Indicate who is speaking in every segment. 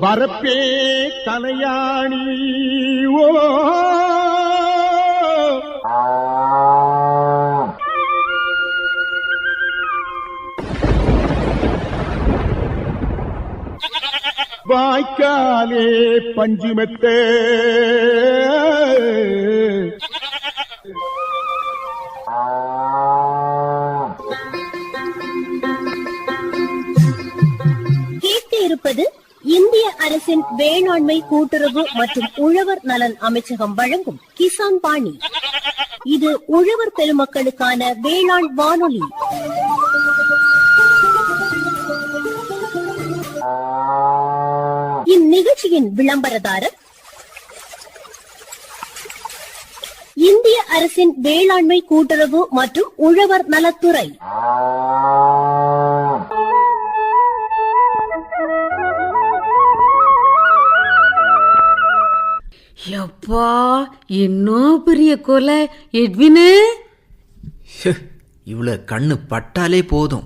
Speaker 1: வரப்பே தலையாணி ஓ வாய்க்காலே பஞ்சுமெத்தே
Speaker 2: இருப்பது இந்திய அரசின் வேளாண்மை கூட்டுறவு மற்றும் உழவர் நலன் அமைச்சகம் வழங்கும் கிசான் பாணி. இது உழவர் பெருமக்களுக்கான வேளாண் வானொலி. இந்நிகழ்ச்சியின் விளம்பரதாரர் இந்திய அரசின் வேளாண்மை கூட்டுறவு மற்றும் உழவர் நலத்துறை.
Speaker 3: எப்பா என்ன பெரிய கொலை எட்வினு.
Speaker 4: இவ்வளோ கண்ணு பட்டாலே போதும்,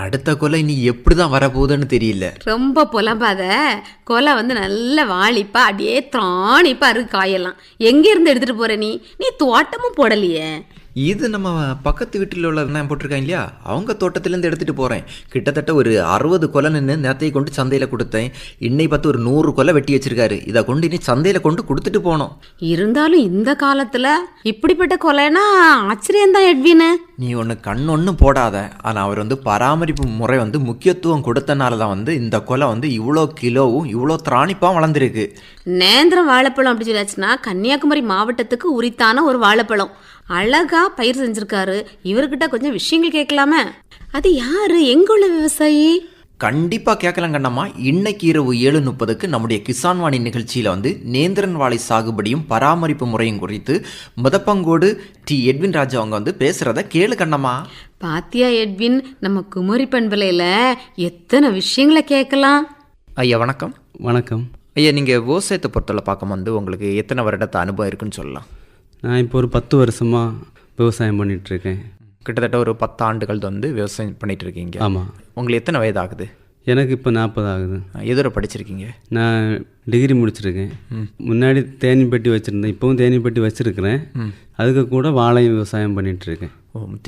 Speaker 4: அடுத்த கொலை நீ எப்படிதான் வரப்போகுதுன்னு தெரியல.
Speaker 3: ரொம்ப புலம்பாத. கொலை நல்ல வாளிப்பா அப்படியே திராணிப்பா இருக்கு. காயெல்லாம் எங்க இருந்து எடுத்துட்டு போற நீ? நீ தோட்டமும் போடலையே.
Speaker 4: இது நம்ம பக்கத்து வீட்டில் உள்ளதான் போட்டிருக்காங்க இல்லையா, அவங்க தோட்டத்திலேருந்து எடுத்துகிட்டு போகிறேன். கிட்டத்தட்ட ஒரு 60 கொலை நின்று நேரத்தையை கொண்டு சந்தையில் கொடுத்தேன். இன்னை பார்த்து ஒரு 100 கொலை வெட்டி வச்சிருக்காரு. இதை கொண்டு இனி சந்தையில் கொண்டு கொடுத்துட்டு போனோம்.
Speaker 3: இருந்தாலும் இந்த காலத்தில் இப்படிப்பட்ட கொலைனா ஆச்சரியம்தான் எட்வின்.
Speaker 4: நீ கண்ணொன்னும் போடாத. ஆனால் அவர் பராமரிப்பு முறை முக்கியத்துவம் கொடுத்தனால தான் இந்த கொலை இவ்வளோ கிலோவும் இவ்வளோ திராணிப்பாக வளர்ந்துருக்கு.
Speaker 3: நேந்திரம் வாழைப்பழம் அப்படி சொல்லாச்சுன்னா கன்னியாகுமரி மாவட்டத்துக்கு உரித்தான ஒரு வாழைப்பழம். அழகா பயிர் செஞ்சிருக்காரு. இவர்கிட்ட கொஞ்சம் விஷயங்கள் கேட்கலாமே. அது யாரு? எங்க உள்ள விவசாயி?
Speaker 4: கண்டிப்பாக கேட்கலாம் கண்ணம்மா. இன்னைக்கு இரவு 7:30 நம்முடைய கிசான் வாணி நிகழ்ச்சியில் நேந்திரன் வாழை சாகுபடியும் பராமரிப்பு முறையும் குறித்து முதப்பங்கோடு டி எட்வின் ராஜா அவங்க பேசுறத கேளு கண்ணம்மா.
Speaker 3: பாத்தியா எட்வின், நம்ம குமரி பண்பலையில எத்தனை விஷயங்களை கேட்கலாம்.
Speaker 4: ஐயா வணக்கம்.
Speaker 5: வணக்கம்
Speaker 4: ஐயா, நீங்கள் விவசாயத்தை பொறுத்தவரை பார்க்கும்போது உங்களுக்கு எத்தனை வருடத்தை அனுபவம் இருக்குன்னு சொல்லலாம்?
Speaker 5: நான் இப்போ ஒரு 10 வருஷமாக விவசாயம் பண்ணிகிட்ருக்கேன்.
Speaker 4: கிட்டத்தட்ட ஒரு 10 ஆண்டுகள் விவசாயம் பண்ணிகிட்டு இருக்கீங்க.
Speaker 5: ஆமாம்.
Speaker 4: உங்களுக்கு எத்தனை வயது ஆகுது?
Speaker 5: எனக்கு இப்போ 40 ஆகுது.
Speaker 4: எதிர படிச்சிருக்கீங்க?
Speaker 5: நான் டிகிரி முடிச்சிருக்கேன். முன்னாடி தேனி பெட்டி வச்சுருந்தேன், இப்போவும் தேனி பெட்டி வச்சுருக்கிறேன். அதுக்கு கூட வாழையும் விவசாயம் பண்ணிகிட்ருக்கேன்.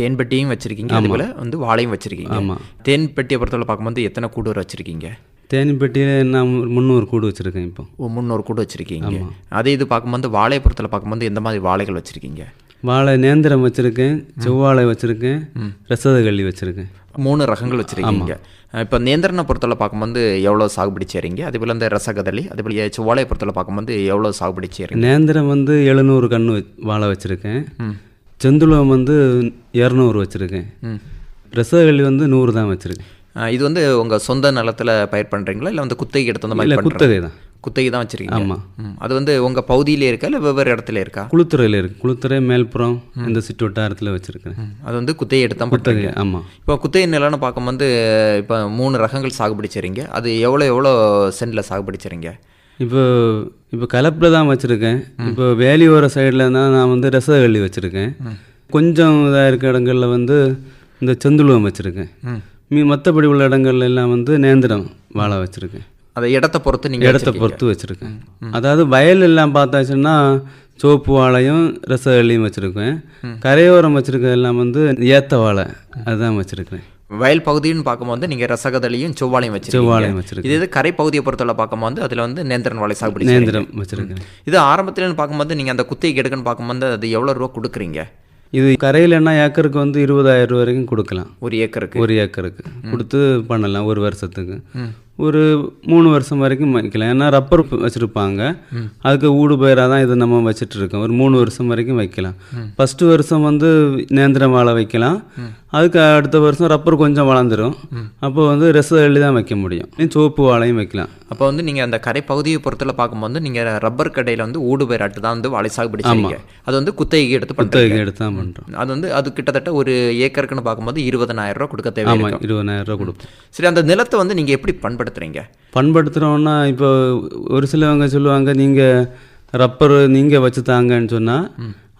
Speaker 4: தேன் பெட்டியும் வச்சுருக்கீங்க, அதுபோல் வாழையும் வச்சுருக்கீங்க.
Speaker 5: ஆமாம்.
Speaker 4: தேன் பெட்டியை பொறுத்தவரை பார்க்கும்போது எத்தனை கூடு வச்சுருக்கீங்க?
Speaker 5: தேனி பெட்டியில் நான் 300 கூடு வச்சுருக்கேன். இப்போ
Speaker 4: 300 கூடு வச்சுருக்கீங்க. அதே இது பார்க்கும்போது வாழையை பொறுத்தவரை பார்க்கும்போது எந்த மாதிரி வாழைகள் வச்சுருக்கீங்க?
Speaker 5: வாழை நேந்திரம் வச்சுருக்கேன், செவ்வாழை வச்சுருக்கேன், ரசதகள்ளி வச்சுருக்கேன்.
Speaker 4: 3 ரகங்கள் வச்சுருக்கீங்க. இப்போ நேந்திரனை பொறுத்தவரை பார்க்கும்போது எவ்வளோ சாகுபடி செய்கிறீங்க? அதேபோல் இந்த ரசகதளி அதேபோல் செவ்வாழையை பொறுத்தவரை பார்க்கும்போது எவ்வளோ சாகுபடி செய்கிறீங்க?
Speaker 5: நேந்திரம் 700 கன்று வாழை வச்சுருக்கேன். செந்துளம் 200 வச்சுருக்கேன். ரசதகள்ளி 100 தான் வச்சுருக்கேன்.
Speaker 4: இது உங்கள் சொந்த நிலத்தில் பயிர் பண்ணுறீங்களா இல்லை குத்தகை எடுத்து அந்த மாதிரி?
Speaker 5: குத்தகை தான்.
Speaker 4: குத்தகை தான் வச்சுருக்கீங்க.
Speaker 5: ஆமாம்.
Speaker 4: அது உங்கள் பகுதியிலே இருக்கா இல்லை வெவ்வேறு இடத்துல இருக்கா?
Speaker 5: குளுத்துறையில் இருக்குது. குளுத்துறை, மேல்புறம், இந்த சிட்டு வட்டாரத்தில் வச்சுருக்கேன்.
Speaker 4: அது குத்தகை எடுத்தால்
Speaker 5: குத்தகை. ஆமாம்.
Speaker 4: இப்போ குத்தகை நிலம்னு பார்க்கும்போது இப்போ 3 ரகங்கள் சாகுபடி செய்கிறீங்க. அது எவ்வளோ சென்டில் சாகுபடி செய்கிறீங்க?
Speaker 5: இப்போ கலப்பில் தான் வச்சுருக்கேன். இப்போ வேலியோர சைடில் தான் நான் ரசகள்ளி வச்சுருக்கேன். கொஞ்சம் இதாக இருக்க இடங்களில் இந்த செந்துளம் வச்சுருக்கேன். மற்றபடி உள்ள இடங்கள்ல எல்லாம் நேந்திரம் வாழை வச்சுருக்கேன்.
Speaker 4: அதை இடத்தை பொறுத்து நீங்கள்
Speaker 5: இடத்தை பொறுத்து வச்சுருக்கேன். அதாவது வயல் எல்லாம் பார்த்தாச்சுன்னா சோப்பு வாழையும் ரசகள்ளியும் வச்சுருக்கேன். கரையோரம் வச்சுருக்க எல்லாம் ஏத்த வாழை அதுதான் வச்சுருக்கேன்.
Speaker 4: வயல் பகுதின்னு பார்க்கும்போது நீங்கள் ரசகதளியும் செவ்வாழையும் வச்சுருக்கேன். இது கரை பகுதியை பொறுத்தவரை பார்க்கும்போது அதில் நேந்திரன் வாழை சாகுபடி
Speaker 5: நேந்திரம் வச்சுருக்கேன்.
Speaker 4: இது ஆரம்பத்துலன்னு பார்க்கும்போது நீங்கள் அந்த குத்தகைக்கு எடுக்கன்னு பார்க்கும்போது அது எவ்வளோ ரூபா கொடுக்குறீங்க?
Speaker 5: இது கரையிலன்னா ஏக்கருக்கு 20,000 ரூபா வரைக்கும் கொடுக்கலாம்.
Speaker 4: ஒரு ஏக்கருக்கு
Speaker 5: கொடுத்து பண்ணலாம். ஒரு வருஷத்துக்கு ஒரு 3 வருஷம் வரைக்கும் வைக்கலாம். ஏன்னா ரப்பர் வச்சுருப்பாங்க, அதுக்கு ஊடு பயிராக தான் இதை நம்ம வச்சுட்டு இருக்கோம். ஒரு 3 வருஷம் வரைக்கும் வைக்கலாம். ஃபஸ்ட்டு வருஷம் நேந்திரம் வாழை வைக்கலாம். அதுக்கு அடுத்த வருஷம் ரப்பர் கொஞ்சம் வளர்ந்துடும். அப்போ ரசகள்ளி தான் வைக்க முடியும். சோப்பு வாழையும் வைக்கலாம்.
Speaker 4: அப்போ நீங்கள் அந்த கரை பகுதியை பொறுத்தல பார்க்கும்போது நீங்கள் ரப்பர் கடையில் ஊடு பயிராட்டு தான் வாழை சாகுபடி செய்வீங்க. அது குத்தகைக்கு எடுத்து தான் பண்ணுறோம். அது கிட்டத்தட்ட ஒரு ஏக்கருக்குன்னு பார்க்கும்போது 20,000 ரூபா கொடுக்க தேவை.
Speaker 5: 20,000 ரூபா கொடுப்போம்.
Speaker 4: சரி, அந்த நிலத்தை நீங்கள் எப்படி
Speaker 5: பண்படுத்துகிறோன்னா இப்போ ஒரு சிலவங்க சொல்லுவாங்க, நீங்கள் ரப்பர் நீங்கள் வச்சு தாங்கன்னு சொன்னால்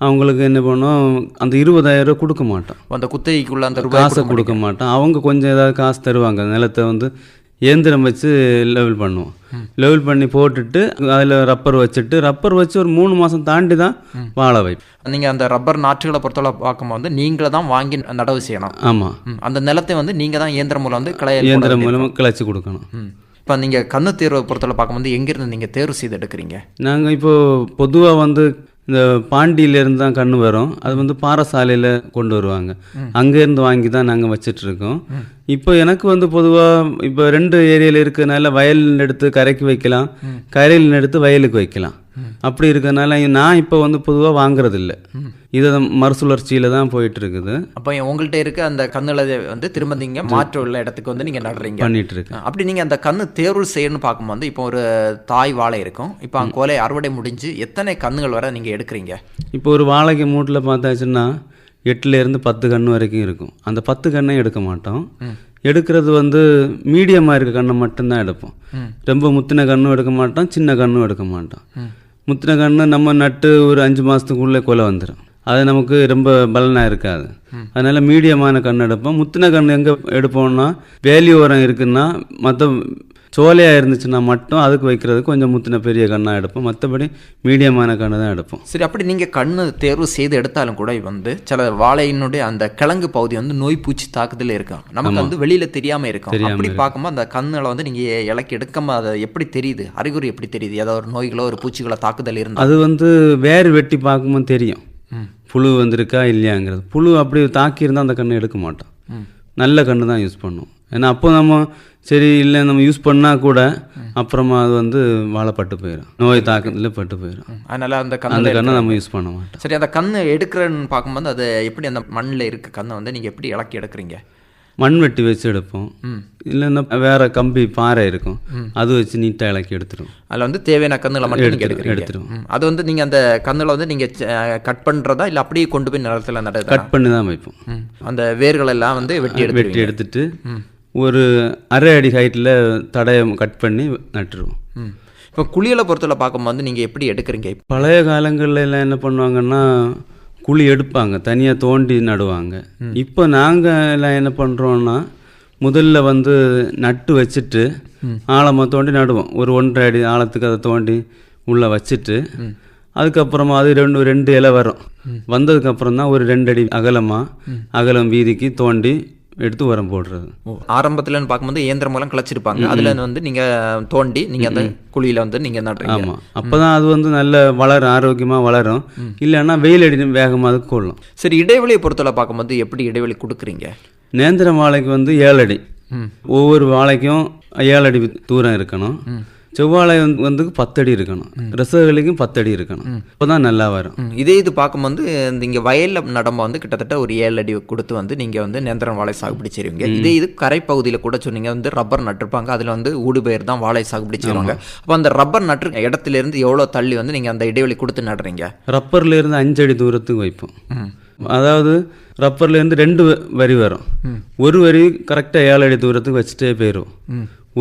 Speaker 5: அவங்களுக்கு என்ன பண்ணோம், அந்த 20,000 ரூபா கொடுக்க மாட்டோம்.
Speaker 4: அந்த குத்தகைக்குள்ள அந்த
Speaker 5: காசை கொடுக்க மாட்டோம். அவங்க கொஞ்சம் ஏதாவது காசு தருவாங்க. நிலத்தை இயந்திரம் வச்சு லெவல் பண்ணுவோம். லெவல் பண்ணி போட்டுட்டு அதில் ரப்பர் வச்சு ஒரு 3 மாதம் தாண்டி தான் வாழை வைப்போம்.
Speaker 4: நீங்கள் அந்த ரப்பர் நாற்றுகளை பொறுத்தவரை பார்க்கும்போது நீங்களே தான் வாங்கி நடவு செய்யணும்.
Speaker 5: ஆமாம்,
Speaker 4: அந்த நிலத்தை வந்து நீங்கள் தான் இயந்திரம் மூலம் வந்து
Speaker 5: இயந்திரம் மூலமாக கிளச்சி கொடுக்கணும்.
Speaker 4: இப்போ நீங்கள் கன்று தேர்வை பொறுத்தவரை பார்க்கும்போது எங்கேருந்து நீங்கள் தேர்வு செய்து எடுக்கிறீங்க?
Speaker 5: நாங்கள் இப்போது பொதுவாக வந்து இந்த பாண்டியிலேருந்து தான் கன்று வரும். அது வந்து பாறசாலையில் கொண்டு வருவாங்க. அங்கேருந்து வாங்கி தான் நாங்கள் வச்சிட்ருக்கோம். இப்போ எனக்கு வந்து பொதுவாக இப்போ 2 ஏரியாவில் இருக்கிறதுனால வயலில் எடுத்து கரைக்கு வைக்கலாம், கரையில் எடுத்து வயலுக்கு வைக்கலாம். அப்படி இருக்கிறதுனால நான் இப்போ வந்து பொதுவாக வாங்குறதில்ல. இது மறுசுழற்சியில் தான் போயிட்டு இருக்குது.
Speaker 4: அப்போ உங்கள்கிட்ட இருக்க அந்த கண்ணுல வந்து திரும்ப நீங்கள் மாற்று உள்ள இடத்துக்கு வந்து நீங்கள் நடுறீங்க,
Speaker 5: பண்ணிட்டு இருக்கு.
Speaker 4: அப்படி நீங்கள் அந்த கன்று தேர்வு செய்யணும்னு பார்க்கும்போது இப்போ ஒரு தாய் வாழை இருக்கும். இப்போ அந்த கோலை அறுவடை முடிஞ்சு எத்தனை கன்றுகள் வரை நீங்கள் எடுக்கிறீங்க?
Speaker 5: இப்போ ஒரு வாழைக்கு மூட்டில் பார்த்தாச்சுன்னா 8லேருந்து 10 கன்று வரைக்கும் இருக்கும். அந்த 10 கன்றையும் எடுக்க மாட்டோம். எடுக்கிறது வந்து மீடியமாக இருக்க கண்ணை மட்டும்தான் எடுப்போம். ரொம்ப முத்தின கன்றும் எடுக்க மாட்டோம், சின்ன கன்றும் எடுக்க மாட்டோம். முத்தின கன்று நம்ம நட்டு ஒரு 5 மாதத்துக்குள்ளே கொலை வந்துடும். அது நமக்கு ரொம்ப பலனாக இருக்காது. அதனால் மீடியமான கன்று எடுப்போம். முத்தின கன்று எங்கே எடுப்போம்னா வேலி ஓரம் இருக்குன்னா, மற்ற சோலையாக இருந்துச்சுன்னா மட்டும் அதுக்கு வைக்கிறது கொஞ்சம் முத்தின பெரிய கண்ணாக எடுப்போம். மற்றபடி மீடியமான கன்று தான் எடுப்போம்.
Speaker 4: சரி, அப்படி நீங்கள் கண்ணு தேர்வு செய்து எடுத்தாலும் கூட வந்து சில வாழையினுடைய அந்த கிழங்கு பகுதி வந்து நோய் பூச்சி தாக்குதல் இருக்கும், நமக்கு வந்து வெளியில் தெரியாமல் இருக்கும். அப்படி பார்க்கும்போது அந்த கண்ணில் வந்து நீங்கள் இலக்கி எடுக்காம அதை எப்படி தெரியுது? அறிகுறி எப்படி தெரியுது? ஏதாவது ஒரு நோய்களோ ஒரு பூச்சிகளோ தாக்குதல் இருந்தால்
Speaker 5: அது வந்து வேறு வெட்டி பார்க்கும்போது தெரியும் புழு வந்திருக்கா இல்லையாங்கிறது. புழு அப்படி தாக்கியிருந்தால் அந்த கண்ணை எடுக்க மாட்டோம். நல்ல கன்று தான் யூஸ் பண்ணுவோம். ஏன்னா அப்போ நம்ம சரி இல்லை நம்ம யூஸ் பண்ணால் கூட அப்புறமா அது வந்து வாழைப்பட்டு போயிடும், நோய் தாக்கத்தில் பட்டு போயிடும்.
Speaker 4: அதனால் அந்த
Speaker 5: கண்ணை நம்ம யூஸ் பண்ண மாட்டோம்.
Speaker 4: சரி, அந்த கண்ணு எடுக்கிறன்னு பார்க்கும்போது அது எப்படி அந்த மண்ணில் இருக்க கண்ணை வந்து நீங்கள் எப்படி இலக்கி எடுக்கிறீங்க?
Speaker 5: மண் வெட்டி வச்சு எடுப்போம். இல்லைன்னா வேற கம்பி பாறை இருக்கும், அது வச்சு நீட்டாக இலக்கி எடுத்துடும். அதில்
Speaker 4: வந்து தேவையான கண்ணுகளை மட்டும் எடுத்துடும். அது வந்து நீங்கள் அந்த கண்ணில் வந்து நீங்கள் கட் பண்ணுறதா இல்லை அப்படியே கொண்டு போய் நிலத்தில் நடுறது?
Speaker 5: கட் பண்ணி தான் வைப்போம்.
Speaker 4: அந்த வேர்கள் எல்லாம் வந்து வெட்டி
Speaker 5: எடுத்துட்டு ஒரு 1/2 அடி ஹைட்டில் தடையை கட் பண்ணி நட்டுருவோம்.
Speaker 4: இப்போ குளியலை பொறுத்தவரை பார்க்கும்போது நீங்கள் எப்படி எடுக்கிறீங்க?
Speaker 5: பழைய காலங்களில் எல்லாம் என்ன பண்ணுவாங்கன்னா குழி எடுப்பாங்க, தனியாக தோண்டி நடுவாங்க. இப்போ நாங்கள் எல்லாம் என்ன பண்ணுறோன்னா முதல்ல வந்து நட்டு வச்சுட்டு ஆழமாக தோண்டி நடுவோம். ஒரு 1.5 அடி ஆழத்துக்கு அதை தோண்டி உள்ளே வச்சுட்டு அதுக்கப்புறமா அது 2 இலை வரும். வந்ததுக்கப்புறம் தான் ஒரு 2 அடி அகலம் வீதிக்கு தோண்டி எடுத்து உரம் போடுறது.
Speaker 4: ஆரம்பத்தில் பார்க்கும்போது இயந்திரம் மூலம் கிளச்சிருப்பாங்க, அதில் வந்து நீங்கள் தோண்டி நீங்கள் அந்த குழியில் வந்து நீங்கள் நடுறீங்க.
Speaker 5: ஆமாம், அப்போ தான் அது வந்து நல்ல வளரும், ஆரோக்கியமாக வளரும். இல்லைன்னா வெயில் அடி வேகமாக அதுக்கு கொள்ளும்.
Speaker 4: சரி, இடைவெளியை பொறுத்தவரை பார்க்கும்போது எப்படி இடைவெளி கொடுக்குறீங்க?
Speaker 5: நேந்திரம் வாழைக்கு வந்து 7 அடி, ஒவ்வொரு வாழைக்கும் 7 அடி தூரம் இருக்கணும். செவ்வாழை வந்து 10 அடி இருக்கணும், ரசகலிக்கும் 10 அடி இருக்கணும். அப்போதான் நல்லா வரும்.
Speaker 4: இது பார்க்கும்போது இங்கே வயலில் நடம்ப வந்து கிட்டத்தட்ட ஒரு 7 அடி கொடுத்து வந்து நீங்கள் வந்து நேந்திரம் வாழை சாகுபடி செய்வீங்க. இது கரை பகுதியில் கூட சொன்னீங்க வந்து ரப்பர் நட்டுருப்பாங்க, அதில் வந்து ஊடுபயிர் தான் வாழை சாகுபடி செய்வாங்க. அப்போ அந்த ரப்பர் நட்டு இடத்துலேருந்து எவ்வளோ தள்ளி வந்து நீங்கள் அந்த இடைவெளி கொடுத்து நடுறீங்க?
Speaker 5: ரப்பர்லேருந்து 5 அடி தூரத்துக்கு வைப்போம். அதாவது ரப்பர்லேருந்து 2 வரி வரும். ஒரு வரி கரெக்டாக 7 அடி தூரத்துக்கு வச்சுட்டே போயிடும்.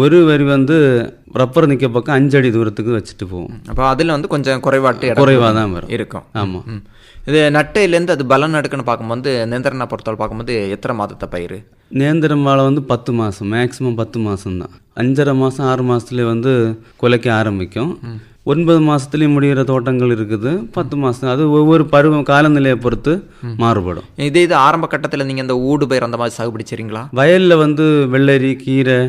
Speaker 5: ஒரு வரி வந்து ரப்பர் நிற்க பக்கம் 5 அடி தூரத்துக்கு வச்சுட்டு போவோம்.
Speaker 4: அப்போ அதில் வந்து கொஞ்சம் குறைவாக தான் வரும் இருக்கும். ஆமாம். இது நட்டையிலேருந்து அது பலன் எடுக்குன்னு பார்க்கும்போது நேந்திரனை பொறுத்தவரை பார்க்கும்போது எத்தனை மாதத்தை பயிர்?
Speaker 5: நேந்திரம் வாழை வந்து 10 மாதம், மேக்ஸிமம் 10 மாதம் தான். 5.5 மாதம் 6 மாதத்துலேயே வந்து குலைக்க ஆரம்பிக்கும். 9 மாதத்துலேயும் முடிகிற தோட்டங்கள் இருக்குது, 10 மாதம். அது ஒவ்வொரு பருவம் காலநிலையை பொறுத்து மாறுபடும்.
Speaker 4: இது ஆரம்ப கட்டத்தில் நீங்கள் இந்த ஊடு பயிர் அந்த மாதிரி சாகுபடி செய்றீங்களா?
Speaker 5: வயலில் வந்து வெள்ளரி, கீரை,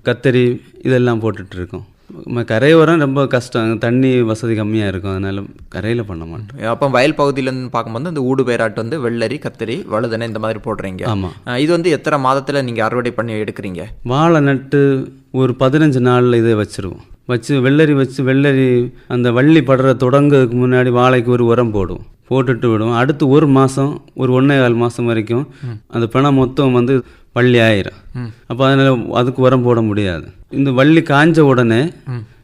Speaker 5: கத்தரி இதெல்லாம் போட்டுட்டு இருக்கோம். கரையோரம் ரொம்ப கஷ்டம், தண்ணி வசதி கம்மியாக இருக்கும், அதனால கரையில் பண்ண மாட்டோம்.
Speaker 4: அப்போ வயல் பகுதியிலேருந்து பார்க்கும்போது இந்த ஊடு பயிராட்டு வந்து வெள்ளரி, கத்திரி, வழுதனை இந்த மாதிரி போடுறீங்க.
Speaker 5: ஆமாம்.
Speaker 4: இது வந்து எத்தனை மாதத்தில் நீங்கள் அறுவடை பண்ணி எடுக்கிறீங்க?
Speaker 5: வாழை நட்டு ஒரு 15 நாளில் இதை வச்சுருவோம். வெள்ளரி அந்த வள்ளி படுற தொடங்கிறதுக்கு முன்னாடி வாழைக்கு ஒரு உரம் போட்டுட்டு விடுவோம். அடுத்து 1 மாதம், ஒரு 1.25 மாதம் வரைக்கும் அந்த பிணம் மொத்தம் வந்து வள்ளி ஆயிரும். அப்போ அதனால் அதுக்கு உரம் போட முடியாது. இந்த வள்ளி காஞ்ச உடனே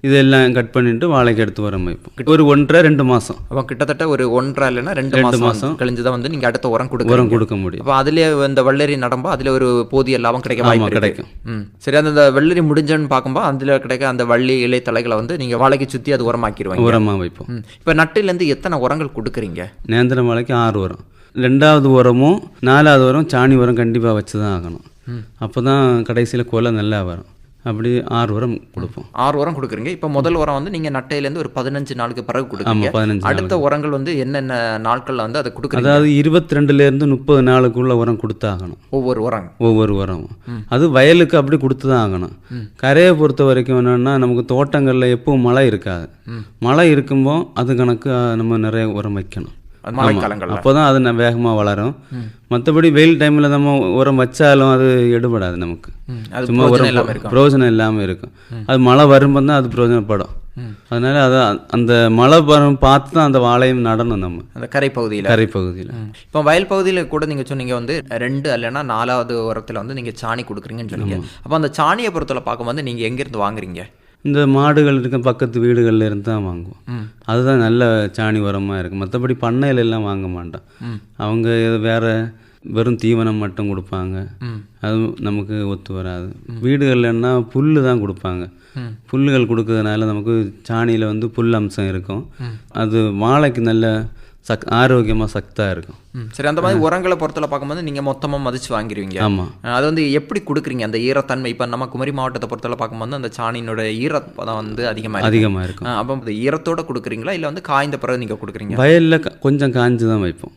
Speaker 5: இதெல்லாம் கட் பண்ணிட்டு வாழைக்கு எடுத்து உரம் வைப்போம். ஒரு 1.5-2 மாதம்.
Speaker 4: அப்போ கிட்டத்தட்ட ஒரு 1.5 இல்லைன்னா 2 மாதம் கழிஞ்சு தான் வந்து நீங்கள் அடுத்த உரம் கொடுக்க முடியும். அப்போ அதிலே இந்த வெள்ளரி நடம்போ அதில் ஒரு போதிய லாபம் கிடைக்கும். சரி, அந்த வெள்ளரி முடிஞ்சன்னு பார்க்கும்போது அதில் கிடைக்க அந்த வள்ளி இலை தலைகளை வந்து நீங்கள் வாழைக்கு சுற்றி அது உரமாக வைப்போம். இப்போ நட்டிலேருந்து எத்தனை உரங்கள் கொடுக்குறீங்க?
Speaker 5: நேந்திரம் வாழைக்கு 6 உரம். 2வது உரமும் 4வது உரம் சாணி உரம் கண்டிப்பாக வச்சு தான் ஆகணும். அப்போ தான் கடைசியில் கொலை நல்லா வரும். அப்படி 6 உரம் கொடுப்போம்.
Speaker 4: 6 உரம் கொடுக்குறீங்க. இப்போ முதல் உரம் வந்து நீங்கள் நட்டையிலேருந்து ஒரு 15 நாளுக்கு பிறகு கொடுக்குறீங்க.
Speaker 5: 15
Speaker 4: அடுத்த உரங்கள் வந்து என்னென்ன நாட்களில் வந்து அதை கொடுக்குறீங்க?
Speaker 5: அதாவது 22லேருந்து 30 நாளுக்குள்ள உரம் கொடுத்தாகணும். ஒவ்வொரு உரமும் அது வயலுக்கு அப்படி கொடுத்து தான் ஆகணும். கரையை பொறுத்த வரைக்கும் என்னென்னா நமக்கு தோட்டங்களில் எப்பவும் மழை இருக்காது. மழை இருக்கும்போ அது கணக்கு நம்ம நிறைய உரம் வைக்கணும். அப்போதான் அது வேகமாக வளரும். மற்றபடி வெயில் டைமில் நம்ம உரம் வச்சாலும் அது எடுபடாது, நமக்கு சும்மா உரம் பிரயோஜனம் இல்லாமல் இருக்கும். அது மழை வரும்போது தான் அது பிரயோஜனப்படும். அதனால அதான் அந்த மழை வரும் பார்த்து தான் அந்த வாழையும் நடணும் நம்ம
Speaker 4: அந்த கரை பகுதியில். இப்போ வயல் பகுதியில் கூட நீங்கள் சொன்னீங்க வந்து 2 இல்லைன்னா 4வது உரத்தில் வந்து நீங்கள் சாணி கொடுக்குறீங்கன்னு சொன்னீங்க. அப்போ அந்த சாணியை பொறுத்தவரை பார்க்கும்போது நீங்கள் எங்கேருந்து வாங்குறீங்க?
Speaker 5: இந்த மாடுகள் இருக்க பக்கத்து வீடுகளில் இருந்து தான் வாங்குவோம். அதுதான் நல்ல சாணி உரமாக இருக்குது. மற்றபடி பண்ணையில எல்லாம் வாங்க மாட்டோம். அவங்க வேற வெறும் தீவனம் மட்டும் கொடுப்பாங்க. அது நமக்கு ஒத்து வராது. வீடுகள்லன்னா புல் தான் கொடுப்பாங்க. புல்லுகள் கொடுக்கறதுனால நமக்கு சாணியில் வந்து புல் அம்சம் இருக்கும். அது வாழைக்கு நல்ல ஆரோக்கியமாக சக்தாக இருக்கும்.
Speaker 4: சரி, அந்த மாதிரி உரங்களை பொறுத்தல பார்க்கும்போது நீங்கள் மொத்தமாக மதிச்சு வாங்கிடுவீங்க.
Speaker 5: ஆமாம்.
Speaker 4: அது வந்து எப்படி கொடுக்குறீங்க அந்த ஈரத்தன்மை? இப்போ நம்ம குமரி மாவட்டத்தை பொறுத்தல பார்க்கும்போது அந்த சாணியினோட ஈரப்பதம் வந்து அதிகமாக இருக்கும். அப்போ அந்த ஈரத்தோடு கொடுக்குறீங்களா இல்லை வந்து காய்ந்த பிறகு நீங்கள் கொடுக்குறீங்க?
Speaker 5: வயலில் கொஞ்சம் காய்ஞ்சு தான் வைப்போம்.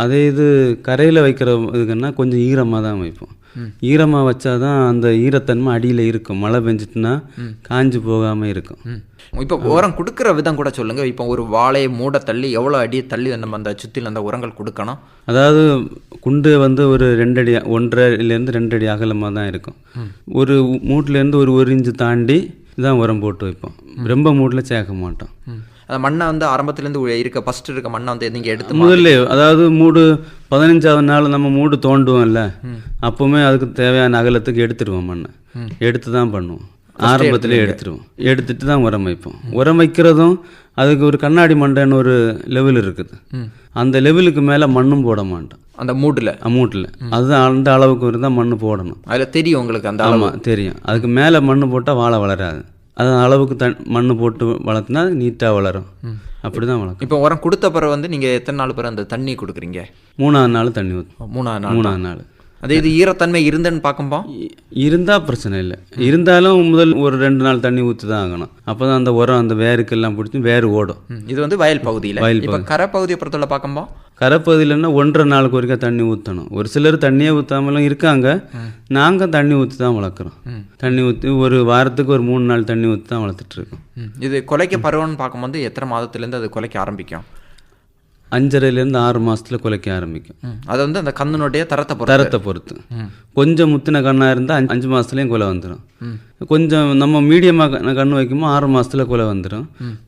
Speaker 5: அதே இது கரையில் வைக்கிற இதுக்குன்னா கொஞ்சம் ஈரமாக தான் வைப்போம். ஈரமாக வச்சா தான் அந்த ஈரத்தன்மை அடியில் இருக்கும். மழை பெஞ்சிட்டுனா காஞ்சி போகாமல் இருக்கும்.
Speaker 4: இப்போ உரம் கொடுக்குற விதம் கூட சொல்லுங்கள். இப்போ ஒரு வாழையை மூட தள்ளி எவ்வளோ அடி தள்ளி நம்ம அந்த சுற்றில் அந்த உரங்கள் கொடுக்கணும்?
Speaker 5: அதாவது குண்டு வந்து ஒரு 2 அடி 1.5லேருந்து 2 அடி அகலமாக தான் இருக்கும். ஒரு மூட்டிலேருந்து ஒரு இன்ச்சு தாண்டி தான் உரம் போட்டு வைப்போம். ரொம்ப மூட்டில் சேர்க்க மாட்டோம்.
Speaker 4: அந்த மண்ணை வந்து ஆரம்பத்துலேருந்து ஃபஸ்ட்டு இருக்க மண்ணை வந்து நீங்கள் எடுத்து
Speaker 5: முதல்ல அதாவது மூடு 15வது நாள் நம்ம மூடு தோண்டுவோம்ல, அப்போவுமே அதுக்கு தேவையான அகலத்துக்கு எடுத்துடுவோம். மண்ணை எடுத்து தான் பண்ணுவோம். ஆரம்பத்திலே எடுத்துட்டு தான் உரம் வைப்போம். உரம் வைக்கிறதும் அதுக்கு ஒரு கண்ணாடி மண்டைன்னு ஒரு லெவல் இருக்குது. அந்த லெவலுக்கு மேலே மண்ணும் போட மாட்டோம்.
Speaker 4: அந்த மூட்டில்
Speaker 5: அதுதான் அந்த அளவுக்கு இருந்தால் மண் போடணும்.
Speaker 4: அதில் தெரியும் உங்களுக்கு அந்த
Speaker 5: ஆமாம் தெரியும். அதுக்கு மேலே மண் போட்டால் வாழை வளராது. அது அளவுக்கு மண் போட்டு வளர்த்துனா நீட்டாக வளரும். அப்படி தான் வளர்க்கும்.
Speaker 4: இப்போ உரம் கொடுத்த பிறகு வந்து நீங்கள் எத்தனை நாள் பிறகு அந்த தண்ணி கொடுக்குறீங்க?
Speaker 5: 3ஆவது நாள் தண்ணி ஊற்றும்.
Speaker 4: 3ஆவது நாள். அதே இது ஈரத்தன்மை இருந்தேன்னு பார்க்கும்போ
Speaker 5: இருந்தால் பிரச்சனை இல்லை. இருந்தாலும் முதல் ஒரு 2 நாள் தண்ணி ஊற்றி தான் ஆகணும். அப்போ தான் அந்த உரம் அந்த வேருக்கெல்லாம் பிடிச்சி வேறு ஓடும்.
Speaker 4: இது வந்து வயல் பகுதியில். இப்போ கரை பகுதியை பொறுத்தவரை பார்க்கும்போ
Speaker 5: கரைப்பகுதியிலன்னா 1.5 நாளுக்கு ஒருக்கா தண்ணி ஊற்றணும். ஒரு சிலர் தண்ணியே ஊற்றாமலும் இருக்காங்க. நாங்கள் தண்ணி ஊற்றி தான் வளர்க்குறோம். தண்ணி ஊற்றி ஒரு வாரத்துக்கு ஒரு 3 நாள் தண்ணி ஊற்றி தான் வளர்த்துட்ருக்கோம்.
Speaker 4: இது குலைக்க பருவம்னு பார்க்கும்போது எத்தனை மாதத்துலேருந்து அது குலைக்க ஆரம்பிக்கும்?
Speaker 5: 5.5லேருந்து 6 மாதத்தில் குலைக்க ஆரம்பிக்கும்.
Speaker 4: அது வந்து அந்த கண்ணுனுடைய தரத்தை பொறுத்து. கொஞ்சம் முத்தின கண்ணாக இருந்தால் 5 மாதத்துலேயும் குலை வந்துடும். கொஞ்சம் நம்ம மீடியமாக கண்ணு வைக்கும்போது 6 மாதத்தில் குலை வந்துடும்.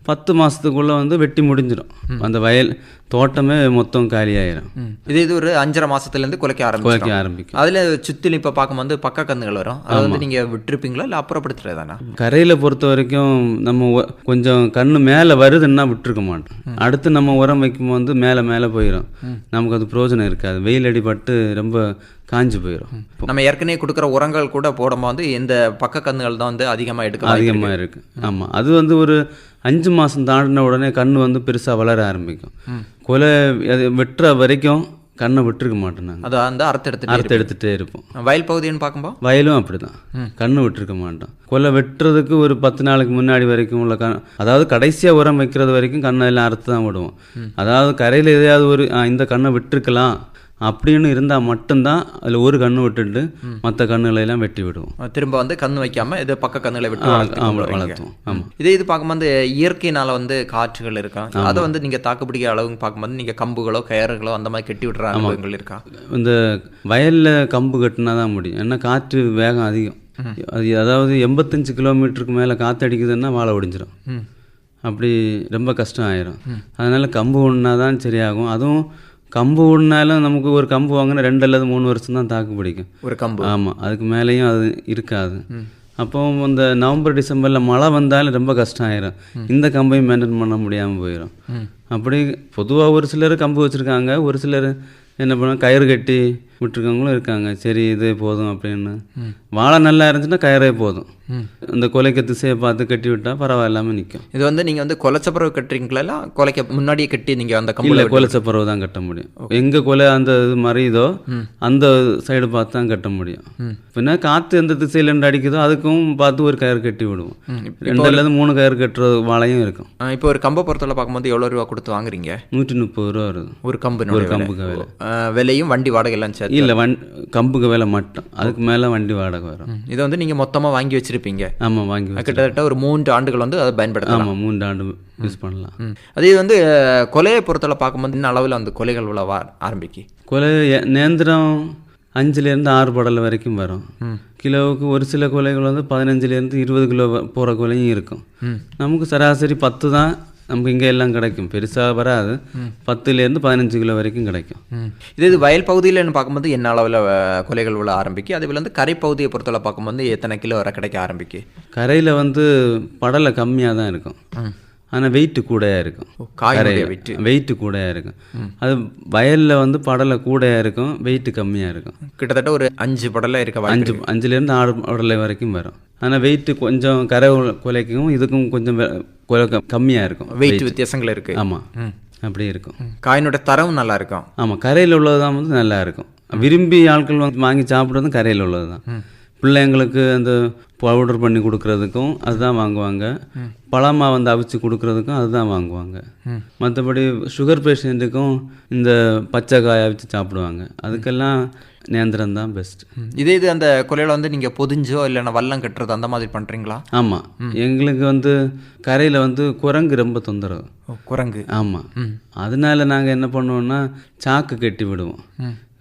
Speaker 4: 10 மாதத்துக்குள்ளே வந்து வெட்டி முடிஞ்சிடும். அந்த வயல் தோட்டமே மொத்தம் காலியாயிரும். இது ஒரு 5.5 மாதத்துலேருந்து குலைக்க ஆரம்பிக்கும். அதில் சுற்றிலும் இப்போ பார்க்கும்போது பக்க கந்துகள் வரும். அதை வந்து நீங்கள் விட்டுருப்பீங்களா இல்லை அப்புறப்படுத்துறதானா?
Speaker 5: கரையில் பொறுத்த வரைக்கும் நம்ம கொஞ்சம் கண்ணு மேலே வருதுன்னா விட்டுருக்க மாட்டோம். அடுத்து நம்ம உரம் வைக்கும்போது மேலே போயிடும். நமக்கு அது பிரயோஜனம் இருக்காது. வெயில் அடிபட்டு ரொம்ப காஞ்சி போயிடும்.
Speaker 4: நம்ம ஏற்கனவே கொடுக்குற உரங்கள் கூட போடும்போது இந்த பக்க கந்துகள் தான் வந்து அதிகமாக
Speaker 5: இருக்கு. ஆமாம், அது வந்து ஒரு 5 மாதம் தாண்டின உடனே கண்ணு வந்து பெருசாக வளர ஆரம்பிக்கும். கொலை வெட்டுற வரைக்கும் கண்ணை விட்டுருக்க மாட்டோம். நாங்கள்
Speaker 4: அதை வந்து அறுத்து
Speaker 5: எடுத்துகிட்டே இருப்போம்.
Speaker 4: வயல் பகுதின்னு பார்க்கும்போது
Speaker 5: வயலும் அப்படி தான். கண்ணு விட்டுருக்க மாட்டோம். கொலை வெட்டுறதுக்கு ஒரு 10 நாளுக்கு முன்னாடி வரைக்கும் உள்ள அதாவது கடைசியாக உரம் வைக்கிறது வரைக்கும் கண்ணை எல்லாம் அறுத்து தான் விடுவோம். அதாவது கரையில் எதையாவது ஒரு இந்த கண்ணை விட்டுருக்கலாம் அப்படின்னு இருந்தால் மட்டும்தான் அதில் ஒரு கண்ணு விட்டுட்டு மற்ற கண்ணுகளெல்லாம் வெட்டி விடுவோம்.
Speaker 4: திரும்ப வந்து கண்ணு வைக்காமல் இது பக்க கண்ணுகளை விட்டு வளர்த்துவோம். ஆமாம். இது பார்க்கும்போது இயற்கையினால் வந்து காற்றுகள் இருக்கா? அதை வந்து நீங்கள் தாக்குப்பிடிக்கிற அளவுக்கு பார்க்கும்போது நீங்கள் கம்புகளோ கயறுகளோ அந்த மாதிரி கட்டி விட்டுற அனுபவங்கள் இருக்கா?
Speaker 5: இந்த வயலில் கம்பு கட்டினா தான் முடியும். ஏன்னா காற்று வேகம் அதிகம். அது அதாவது 85 கிலோமீட்டருக்கு மேலே காற்று அடிக்குதுன்னா வாழை ஒடிஞ்சிடும். அப்படி ரொம்ப கஷ்டம் ஆயிரும். அதனால் கம்பு ஒன்றா தான் சரியாகும். அதுவும் கம்பு ஒன்றாலும் நமக்கு ஒரு கம்பு வாங்கினா 2 அல்லது 3 வருஷம் தான் தாக்கு பிடிக்கும்
Speaker 4: ஒரு கம்பு.
Speaker 5: ஆமாம், அதுக்கு மேலேயும் அது இருக்காது. அப்போ இந்த நவம்பர் டிசம்பரில் மழை வந்தாலும் ரொம்ப கஷ்டம் ஆயிரும். இந்த கம்பையும் மெயின்டைன் பண்ண முடியாமல் போயிடும். அப்படி பொதுவாக ஒரு சிலர் கம்பு வச்சுருக்காங்க. ஒரு சிலர் என்ன பண்ணுவாங்க, கயிறு கட்டி விட்டுருக்கவங்களும் இருக்காங்க. சரி இதே போதும் அப்படின்னு. வாழை நல்லா இருந்துச்சுன்னா கயிறே போதும். இந்த கொலைக்க திசையை பார்த்து கட்டி விட்டா பரவாயில்லாம நிற்கும்.
Speaker 4: இது வந்து நீங்கள் வந்து கொலைச்ச பிறகு கட்டுறீங்களா இல்லை கொலைக்க முன்னாடியே கட்டி நீங்கள் அந்த
Speaker 5: இல்லை,
Speaker 4: கம்பியில்
Speaker 5: கொலைச்ச பிறகு தான் கட்ட முடியும். எங்கே கொலை அந்த இது மறையுதோ அந்த சைடு பார்த்து தான் கட்ட முடியும். பின்ன காற்று எந்த திசையில் ரெண்டு அடிக்குதோ அதுக்கும் பார்த்து ஒரு கயிறு கட்டி விடுவோம். 2 3 கயிறு கட்டுற வாழையும் இருக்கும்.
Speaker 4: இப்போ ஒரு கம்பை பொறுத்தவரை பார்க்கும்போது எவ்வளோ ரூபா கொடுத்து வாங்குறீங்க?
Speaker 5: 130 ரூபா வருது
Speaker 4: ஒரு கம்பு.
Speaker 5: ஒரு கம்புக்கு வேலை.
Speaker 4: விலையும் வண்டி வாடகை எல்லாம் சேர்த்து?
Speaker 5: இல்லை, கம்புக்கு வேலை மட்டும். அதுக்கு மேலே வண்டி வாடகை வரும்.
Speaker 4: இதை வந்து நீங்கள் மொத்தமாக வாங்கி வச்சிருப்பீங்க?
Speaker 5: ஆமாம், வாங்கி
Speaker 4: கிட்டத்தட்ட ஒரு 3 ஆண்டுகள் வந்து அதை பயன்படுத்தலாம்.
Speaker 5: ஆமாம், 3 ஆண்டு யூஸ் பண்ணலாம்.
Speaker 4: அதே வந்து கொலையை பொறுத்தவரை பார்க்கும்போது இன்னும் அளவில் வந்து கொலைகள் உள்ள ஆரம்பிக்கு
Speaker 5: கொலை நேந்திரம் 5லேருந்து 6 படல் வரைக்கும் வரும். கிலோவுக்கு ஒரு சில கொலைகள் வந்து 15லேருந்து 20 கிலோ போகிற கொலையும் இருக்கும். நமக்கு சராசரி 10 தான் நமக்கு இங்கே எல்லாம் கிடைக்கும். பெருசாக வராது. 10லேருந்து 15 கிலோ வரைக்கும் கிடைக்கும்.
Speaker 4: இது வயல் பகுதியில்னு பார்க்கும்போது என்ன அளவில் கொலைகள் உள்ள ஆரம்பிக்கும்? அதே போல் வந்து கரை பகுதியை பொறுத்தவரை பார்க்கும்போது எத்தனை கிலோ வரை கிடைக்க ஆரம்பிக்கு?
Speaker 5: கரையில் வந்து படலை கம்மியாக தான் இருக்கும். ஆனால் வெயிட்டு கூடையாக இருக்கும். வெயிட்டு கூடையாக இருக்கும். அது வயலில் வந்து படலை கூடையாக இருக்கும், வெயிட்டு கம்மியாக இருக்கும்.
Speaker 4: கிட்டத்தட்ட ஒரு 5 படலை இருக்க
Speaker 5: 5லேருந்து 6 படலை வரைக்கும் வரும். ஆனால் வெயிட்டு கொஞ்சம் கரை கொலைக்கும் இதுக்கும் கொஞ்சம் கொலை கம்மியாக இருக்கும்.
Speaker 4: வெயிட் வித்தியாசங்கள் இருக்குது.
Speaker 5: ஆமாம், அப்படி இருக்கும்.
Speaker 4: காயினோட தரவும் நல்லா இருக்கும்.
Speaker 5: ஆமாம், கரையில் உள்ளது தான் வந்து நல்லா இருக்கும். விரும்பி ஆட்கள் வாங்கி சாப்பிட்றதும் கரையில் உள்ளது தான். பிள்ளைங்களுக்கு அந்த பவுடர் பண்ணி கொடுக்கறதுக்கும் அதுதான் வாங்குவாங்க. பழமாக வந்து அவிச்சு கொடுக்கறதுக்கும் அதுதான் வாங்குவாங்க. மற்றபடி சுகர் பேஷண்ட்டுக்கும் இந்த பச்சை காயை அவிச்சு சாப்பிடுவாங்க. அதுக்கெல்லாம் நேந்திரம் தான் பெஸ்ட்.
Speaker 4: இது அந்த கொலையில் வந்து நீங்கள் பொதிஞ்சோ இல்லைன்னா வல்லம் கட்டுறது அந்த மாதிரி பண்ணுறீங்களா?
Speaker 5: ஆமாம், எங்களுக்கு வந்து கரையில் வந்து குரங்கு ரொம்ப தொந்தரவு.
Speaker 4: குரங்கு? ஆமாம்.
Speaker 5: அதனால நாங்கள் என்ன பண்ணுவோம்னா சாக்கு கட்டி விடுவோம்.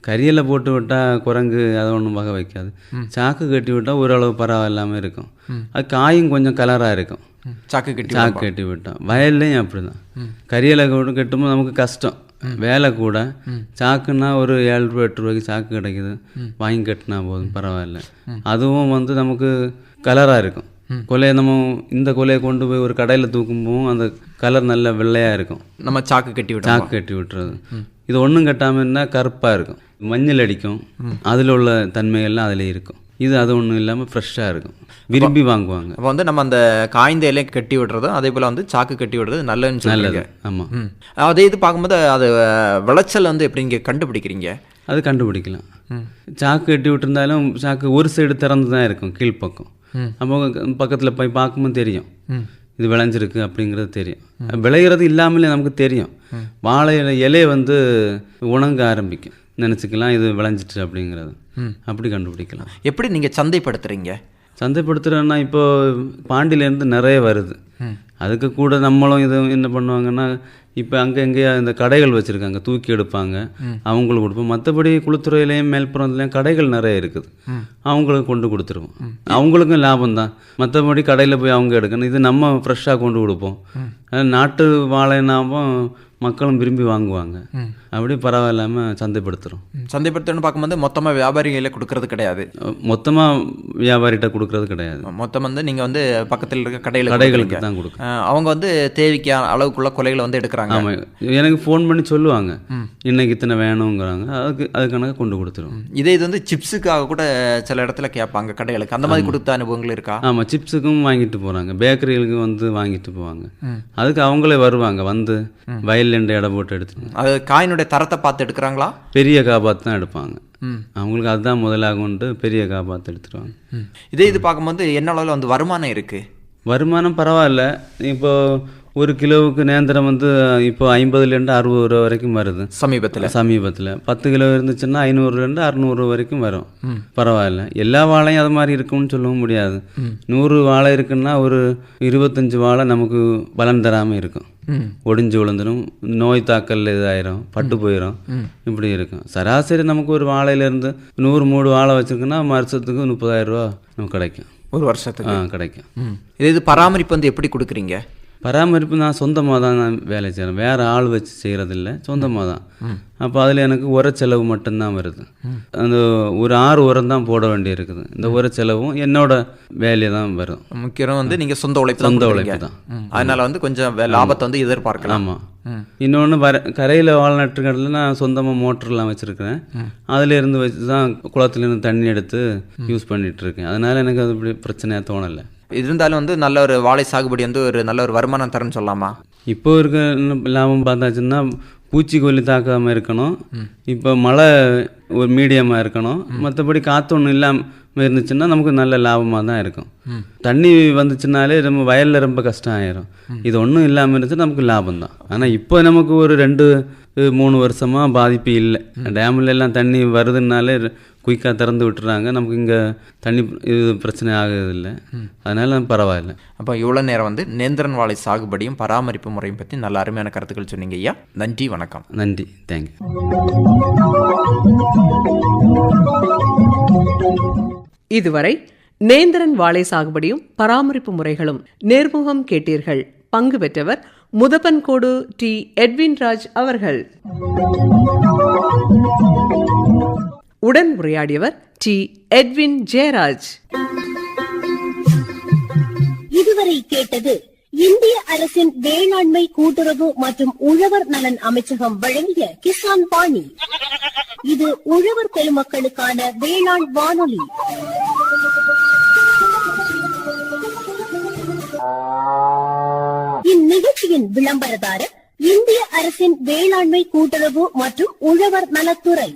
Speaker 5: கரியலை போட்டு விட்டால் குரங்கு அதை ஒன்றும் வகை வைக்காது. சாக்கு கட்டி விட்டால் ஓரளவு பரவாயில்லாமல் இருக்கும். அது காயும் கொஞ்சம் கலராக இருக்கும்.
Speaker 4: சாக்கு கட்டி
Speaker 5: விட்டோம். வயல்லையும் அப்படி தான். கரியலை கட்டும்போது நமக்கு கஷ்டம், வேலை கூட. சாக்குன்னா ஒரு 7 ரூபா 8 ரூபாய்க்கு சாக்கு கிடைக்குது, வாங்கி கட்டினா போதும், பரவாயில்ல. அதுவும் வந்து நமக்கு கலராக இருக்கும். கொலையை நம்ம இந்த கொலையை கொண்டு போய் ஒரு கடையில் தூக்கும்போது அந்த கலர் நல்ல வெள்ளையாக இருக்கும்.
Speaker 4: நம்ம சாக்கு கட்டி
Speaker 5: விட்டுறது. இது ஒன்றும் கட்டாமல் இருந்தால் கருப்பாக இருக்கும், மஞ்சள் அடிக்கும். அதில் உள்ள தன்மைகள்லாம் அதில் இருக்கும். இது அது ஒன்றும் இல்லாமல் ஃப்ரெஷ்ஷாக இருக்கும், விரும்பி வாங்குவாங்க.
Speaker 4: அப்போ வந்து நம்ம அந்த காய்ந்த இலையை கட்டி விடுறதும் அதே போல் வந்து சாக்கு கட்டி விடுறது நல்லது.
Speaker 5: ஆமாம்.
Speaker 4: அதே இது பார்க்கும்போது அது விளைச்சல் வந்து எப்படி இங்கே கண்டுபிடிக்கிறீங்க?
Speaker 5: அது கண்டுபிடிக்கலாம். சாக்கு கட்டி விட்டுருந்தாலும் சாக்கு ஒரு சைடு திறந்து தான் இருக்கும், கீழ்ப்பக்கம். அப்போ பக்கத்தில் போய் பார்க்கும்போது தெரியும் இது விளைஞ்சிருக்கு அப்படிங்கிறது தெரியும். விளையிறது இல்லாமலே நமக்கு தெரியும். வாழை இலையை வந்து உணங்க ஆரம்பிக்கும், நினச்சிக்கலாம் இது விளைஞ்சிட்டு அப்படிங்கிறது. அப்படி கண்டுபிடிக்கலாம்.
Speaker 4: எப்படி நீங்கள் சந்தைப்படுத்துகிறீங்க?
Speaker 5: சந்தைப்படுத்துகிறோன்னா இப்போ பாண்டியிலேருந்து நிறைய வருது. அதுக்கு கூட நம்மளும் இது என்ன பண்ணுவாங்கன்னா, இப்போ அங்கே எங்கேயா இந்த கடைகள் வச்சுருக்காங்க, தூக்கி எடுப்பாங்க, அவங்களுக்கு கொடுப்போம். மற்றபடி குளித்துறையிலையும் மேல்புறத்துலேயும் கடைகள் நிறைய இருக்குது, அவங்களுக்கு கொண்டு கொடுத்துருவோம். அவங்களுக்கும் லாபம் தான். மற்றபடி கடையில் போய் அவங்க எடுக்கணும், இது நம்ம ஃப்ரெஷ்ஷாக கொண்டு கொடுப்போம். நாட்டு வாழைனாவும் மக்களும் விரும்பி வாங்குவாங்க. அப்படி பரவாயில்லாமல் சந்தைப்படுத்துகிறோம்.
Speaker 4: பார்க்கும்போது மொத்தமாக வியாபாரிகளை கொடுக்கறது கிடையாது,
Speaker 5: மொத்தமாக வியாபாரிகிட்ட கொடுக்கறது கிடையாது.
Speaker 4: மொத்தம் வந்து நீங்கள் வந்து பக்கத்தில் இருக்க
Speaker 5: கடைகளுக்கு தான் கொடுக்கும்.
Speaker 4: அவங்க வந்து தேவைக்கு அளவுக்குள்ள கொலைகளை வந்து எடுக்கிறாங்க.
Speaker 5: ஆமாம், எனக்கு ஃபோன் பண்ணி சொல்லுவாங்க இன்னைக்கு இத்தனை வேணுங்கிறாங்க, அதுக்கான கொண்டு கொடுத்துருவோம்.
Speaker 4: இது வந்து சிப்ஸுக்காக கூட சில இடத்துல கேட்பாங்க கடைகளுக்கு, அந்த மாதிரி கொடுத்த அனுபவங்கள் இருக்கா?
Speaker 5: ஆமாம், சிப்ஸுக்கும் வாங்கிட்டு போகிறாங்க, பேக்கரிகளுக்கு வந்து வாங்கிட்டு போவாங்க. அதுக்கு அவங்களே வருவாங்க, வந்து வயல் இடம் போட்டு எடுத்து.
Speaker 4: அது காயினுடைய தரத்தை பார்த்து எடுக்கிறாங்களா?
Speaker 5: பெரிய காபாத்து தான் எடுப்பாங்க. அவங்களுக்கு அதுதான் முதலாகும்ட்டு பெரிய காபாத்து எடுத்துருவாங்க.
Speaker 4: இது பார்க்கும்போது என்ன அளவில் வந்து வருமானம் இருக்கு?
Speaker 5: வருமானம் பரவாயில்ல. இப்போ ஒரு கிலோவுக்கு நேந்திரம் வந்து இப்போ 50லேருந்து 60 ரூபா வரைக்கும் வருது சமீபத்தில். 10 கிலோ இருந்துச்சுன்னா 500லேருந்து 600 வரைக்கும் வரும். பரவாயில்ல. எல்லா வாழையும் அது மாதிரி இருக்கும்னு சொல்லவும் முடியாது. 100 வாழை இருக்குன்னா ஒரு 25 வாழை நமக்கு பலன் தராமல் இருக்கும், ஒடிஞ்சு விழுந்துடும், நோய் தாக்கல் இதாயிரும், பட்டு போயிடும், இப்படி இருக்கும். சராசரி நமக்கு ஒரு வாழையிலேருந்து 100 மூடு வாழை வச்சுருக்குன்னா வருஷத்துக்கு 30,000 ரூபா நமக்கு கிடைக்கும்.
Speaker 4: ஒரு வருஷத்துக்கு
Speaker 5: கிடைக்கும்.
Speaker 4: இது பராமரிப்பு வந்து எப்படி கொடுக்குறீங்க?
Speaker 5: பராமரிப்பு நான் சொந்தமாக தான் நான் வேலை செய்கிறேன், வேறு ஆள் வச்சு செய்கிறதில்ல, சொந்தமாக தான். அப்போ அதில் எனக்கு உர செலவு மட்டும்தான் வருது. அந்த ஒரு 6 உரம் தான் போட வேண்டி இருக்குது. இந்த உர செலவும் என்னோட வேலையை தான் வரும்.
Speaker 4: முக்கியம் வந்து நீங்கள் சொந்த உழைப்பு தான். அதனால வந்து கொஞ்சம் லாபத்தை வந்து எதிர்பார்க்கலாம்.
Speaker 5: ஆமாம். இன்னொன்று கரையில் வால்நட்டுகளில் நான் சொந்தமாக மோட்டர்லாம் வச்சுருக்கிறேன். அதில் இருந்து வச்சு தான் குளத்துலேருந்து தண்ணி எடுத்து யூஸ் பண்ணிகிட்ருக்கேன். அதனால் எனக்கு அது இப்படி பிரச்சனையாக தோணலை.
Speaker 4: இருந்தாலும் வந்து நல்ல ஒரு வாழை சாகுபடி வந்து ஒரு நல்ல ஒரு வருமானம் தரன்னு சொல்லலாமா?
Speaker 5: இப்போ இருக்க லாபம் பார்த்தாச்சுன்னா பூச்சிக்கொல்லி தாக்காமல் இருக்கணும், இப்போ மழை ஒரு மீடியமாக இருக்கணும், மற்றபடி காற்று ஒன்றும் இல்லாமல் இருந்துச்சுன்னா நமக்கு நல்ல லாபமாக தான் இருக்கும். தண்ணி வந்துச்சுனாலே நம்ம வயலில் ரொம்ப கஷ்டம் ஆயிரும். இது ஒன்றும் இல்லாமல் இருந்துச்சு நமக்கு லாபம் தான். ஆனால் இப்போ நமக்கு ஒரு 2-3 வருஷமாக பாதிப்பு இல்லை. டேமில் எல்லாம் தண்ணி வருதுனாலே குயிக்காக திறந்து விட்டுறாங்க. நமக்கு இங்கே தண்ணி இது பிரச்சனை ஆகுதில்லை, அதனால பரவாயில்ல.
Speaker 4: அப்போ இவ்வளோ நேரம் வந்து நேந்திரன் வாழை சாகுபடியும் பராமரிப்பு முறையும் பற்றி நல்ல அருமையான கருத்துக்கள் சொன்னீங்க ஐயா. நன்றி, வணக்கம்.
Speaker 5: நன்றி, தேங்க்யூ.
Speaker 6: இதுவரை நேந்திரன் வாழை சாகுபடியும் பராமரிப்பு முறைகளும் நேர்முகம் கேட்டீர்கள். பங்கு பெற்றவர் முதப்பன்கோடு டி. எட்வின் ராஜ் அவர்கள். உடன் உரையாடியவர் டி. எட்வின் ஜெயராஜ்.
Speaker 2: இதுவரை கேட்டது இந்திய அரசின் வேளாண்மை கூட்டுறவு மற்றும் உழவர் நலன் அமைச்சகம் வழங்கிய கிசான் பாணி. இது உழவர் பெருமக்களுக்கான வேளாண் வானொலி. இந்நிகழ்ச்சியின் விளம்பரதாரர் இந்திய அரசின் வேளாண்மை கூட்டுறவு மற்றும் உழவர் நலத்துறை.